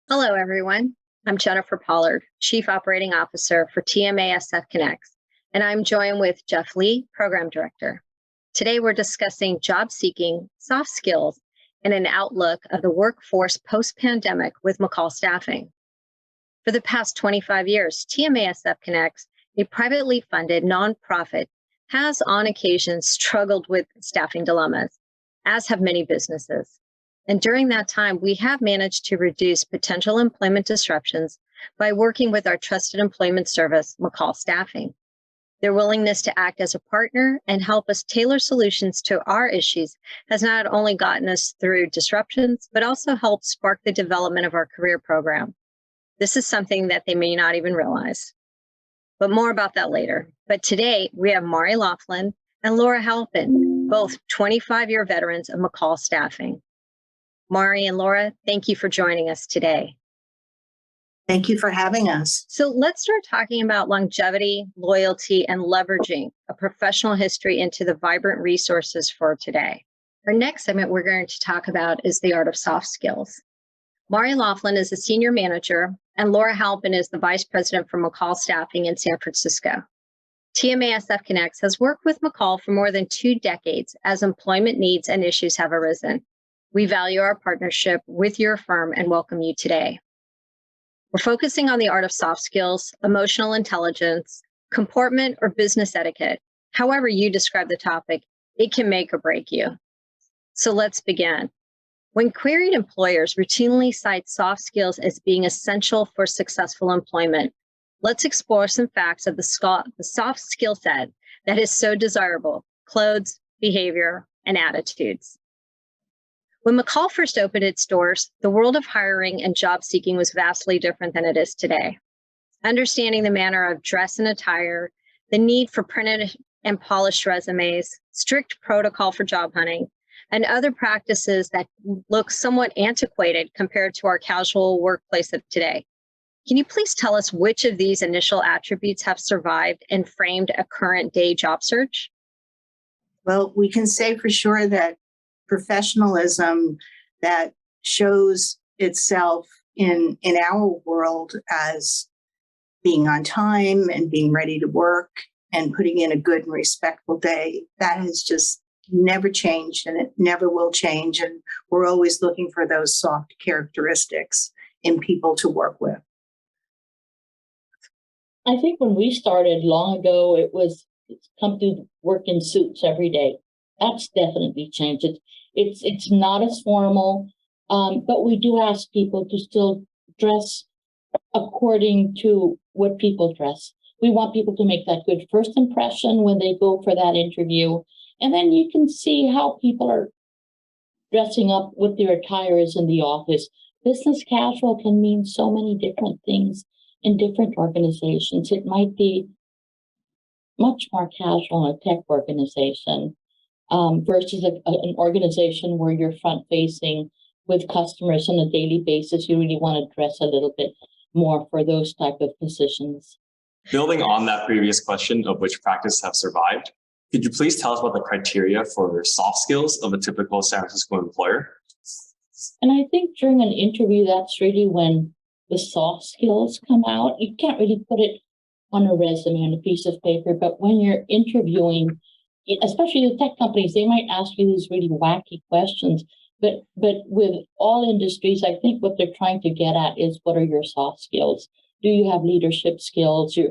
Hello, everyone. I'm Jennifer Pollard, Chief Operating Officer for TMASF Connects, and I'm joined with Jeff Lee, Program Director. Today, we're discussing job seeking, soft skills, and an outlook of the workforce post-pandemic with McCall Staffing. For the past 25 years, TMASF Connects, a privately funded nonprofit, has on occasion struggled with staffing dilemmas, as have many businesses. And during that time, we have managed to reduce potential employment disruptions by working with our trusted employment service, McCall Staffing. Their willingness to act as a partner and help us tailor solutions to our issues has not only gotten us through disruptions, but also helped spark the development of our career program. This is something that they may not even realize. But more about that later. But today, we have Mari Laughlin and Laura Halpin, both 25-year veterans of McCall Staffing. Mari and Laura, thank you for joining us today. Thank you for having us. So let's start talking about longevity, loyalty, and leveraging a professional history into the vibrant resources for today. Our next segment we're going to talk about is the art of soft skills. Mari Laughlin is a senior manager, and Laura Halpin is the vice president for McCall Staffing in San Francisco. TMASF Connects has worked with McCall for more than 2 decades as employment needs and issues have arisen. We value our partnership with your firm and welcome you today. We're focusing on the art of soft skills, emotional intelligence, comportment, or business etiquette. However you describe the topic, it can make or break you. So let's begin. When queried, employers routinely cite soft skills as being essential for successful employment. Let's explore some facts of the soft skill set that is so desirable: clothes, behavior, and attitudes. When McCall first opened its doors, the world of hiring and job seeking was vastly different than it is today. Understanding the manner of dress and attire, the need for printed and polished resumes, strict protocol for job hunting, and other practices that look somewhat antiquated compared to our casual workplace of today. Can you please tell us which of these initial attributes have survived and framed a current day job search? Well, we can say for sure that professionalism that shows itself in our world as being on time and being ready to work and putting in a good and respectful day, that has just never changed and it never will change. And we're always looking for those soft characteristics in people to work with. I think when we started long ago, it was come to work in suits every day. That's definitely changed. It's not as formal, but we do ask people to still dress according to what people dress. We want people to make that good first impression when they go for that interview. And then you can see how people are dressing up, what their attire is in the office. Business casual can mean so many different things in different organizations. It might be much more casual in a tech organization versus an organization where you're front-facing with customers on a daily basis. You really want to dress a little bit more for those type of positions. Building on that previous question of which practices have survived, could you please tell us about the criteria for soft skills of a typical San Francisco employer? And I think during an interview, that's really when the soft skills come out. You can't really put it on a resume, on a piece of paper, but when you're interviewing, especially the tech companies, they might ask you these really wacky questions. But with all industries, I think what they're trying to get at is, what are your soft skills? Do you have leadership skills, your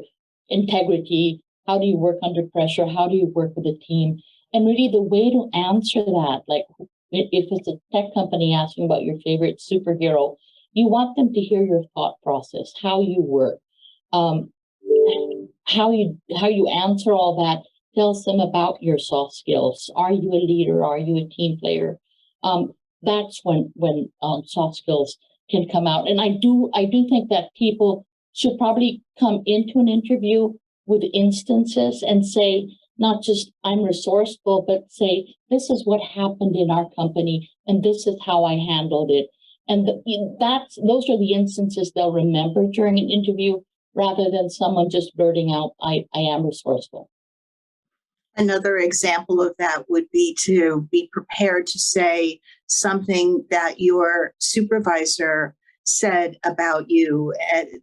integrity? How do you work under pressure? How do you work with a team? And really the way to answer that, like if it's a tech company asking about your favorite superhero, you want them to hear your thought process, how you work, how you answer all that. Tells them about your soft skills. Are you a leader? Are you a team player? That's when soft skills can come out. And I do think that people should probably come into an interview with instances and say, not just I'm resourceful, but say, this is what happened in our company and this is how I handled it. And those are the instances they'll remember during an interview, rather than someone just blurting out, I am resourceful. Another example of that would be to be prepared to say something that your supervisor said about you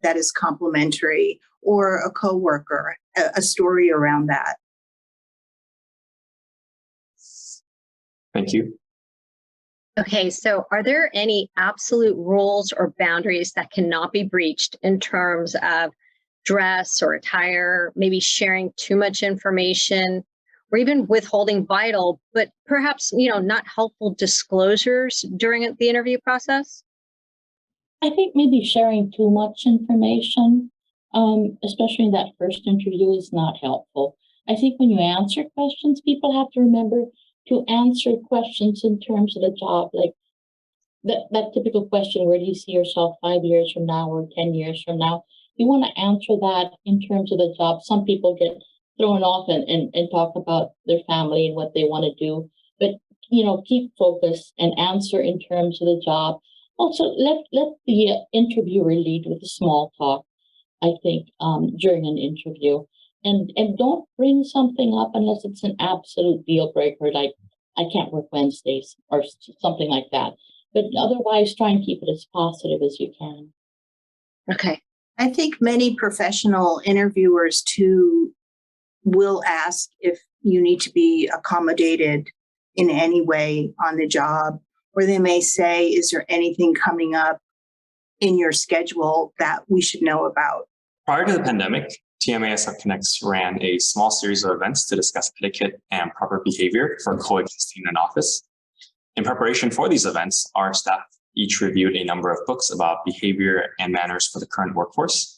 that is complimentary, or a coworker, a story around that. Thank you. Okay, so are there any absolute rules or boundaries that cannot be breached in terms of dress or attire, maybe sharing too much information, or even withholding vital, but perhaps, not helpful disclosures during the interview process? I think maybe sharing too much information, especially in that first interview, is not helpful. I think when you answer questions, people have to remember to answer questions in terms of the job, like that typical question, where do you see yourself 5 years from now or 10 years from now? You want to answer that in terms of the job. Some people get thrown off and talk about their family and what they want to do, but keep focus and answer in terms of the job. Also, let the interviewer lead with a small talk, I think, during an interview. And don't bring something up unless it's an absolute deal breaker, like I can't work Wednesdays or something like that. But otherwise, try and keep it as positive as you can. Okay. I think many professional interviewers too will ask if you need to be accommodated in any way on the job, or they may say, is there anything coming up in your schedule that we should know about? Prior to the pandemic, TMASF Connects ran a small series of events to discuss etiquette and proper behavior for coexisting in an office. In preparation for these events, our staff each reviewed a number of books about behavior and manners for the current workforce.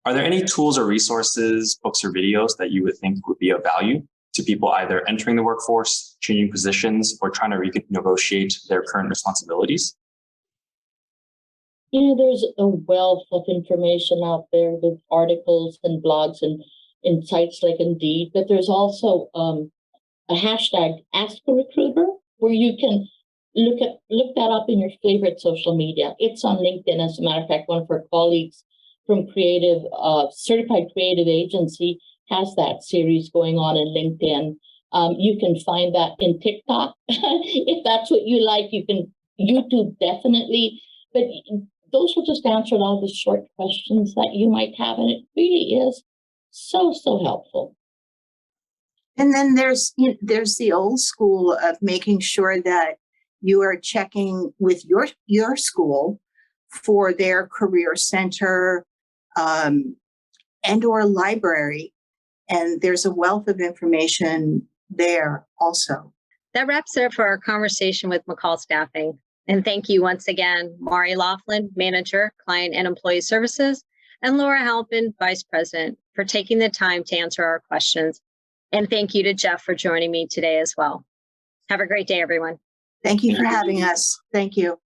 Are there any tools or resources, books or videos that you would think would be of value to people either entering the workforce, changing positions, or trying to renegotiate their current responsibilities? There's a wealth of information out there with articles and blogs and in sites like Indeed, but there's also a hashtag Ask a Recruiter, where you can look that up in your favorite social media. It's on LinkedIn, as a matter of fact. One of our colleagues from Certified Creative Agency has that series going on in LinkedIn. You can find that in TikTok if that's what you like. You can YouTube, definitely, but those will just answer a lot of the short questions that you might have, and it really is so helpful. And then there's the old school of making sure that you are checking with your school for their career center and or library. And there's a wealth of information there also. That wraps it up for our conversation with McCall Staffing. And thank you once again, Mari Laughlin, Manager, Client and Employee Services, and Laura Halpin, Vice President, for taking the time to answer our questions. And thank you to Jeff for joining me today as well. Have a great day, everyone. Thank you for having us. Thank you.